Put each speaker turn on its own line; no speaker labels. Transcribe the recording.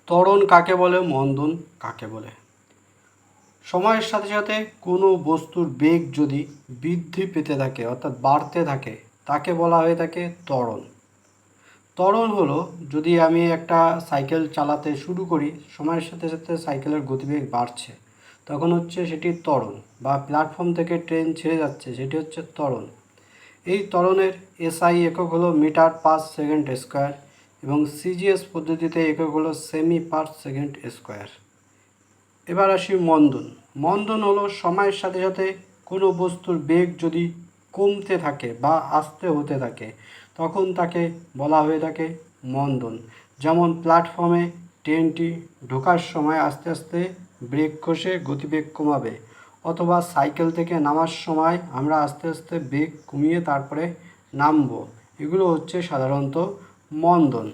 ত্বরণ কাকে বলে, মন্দন কাকে বলে? সময়ের সাথে সাথে কোনো বস্তুর বেগ যদি বৃদ্ধি পেতে থাকে অর্থাৎ বাড়তে থাকে তাকে বলা হয়ে থাকে ত্বরণ। ত্বরণ হলো যদি আমি একটা সাইকেল চালাতে শুরু করি, সময়ের সাথে সাথে সাইকেলের গতিবেগ বাড়ছে, তখন হচ্ছে সেটি ত্বরণ। বা প্ল্যাটফর্ম থেকে ট্রেন ছেড়ে যাচ্ছে, সেটি হচ্ছে ত্বরণ। এই ত্বরণের এসআই একক হলো মিটার পার সেকেন্ড স্কোয়ার এবং সিজিএস পদ্ধতিতে একক হলো সেমি পার সেকেন্ড স্কোয়ার। এবার আসি মন্দন। মন্দন হলো সময়ের সাথে সাথে কোনো বস্তুর বেগ যদি কমতে থাকে বা আস্তে হতে থাকে তখন তাকে বলা হয়ে থাকে মন্দন। যেমন প্ল্যাটফর্মে ট্রেনটি ঢোকার সময় আস্তে আস্তে ব্রেক কষে গতিবেগ কমাবে, অথবা সাইকেল থেকে নামার সময় আমরা আস্তে আস্তে বেগ কমিয়ে তারপরে নামবো। এগুলো হচ্ছে সাধারণত মন্দন।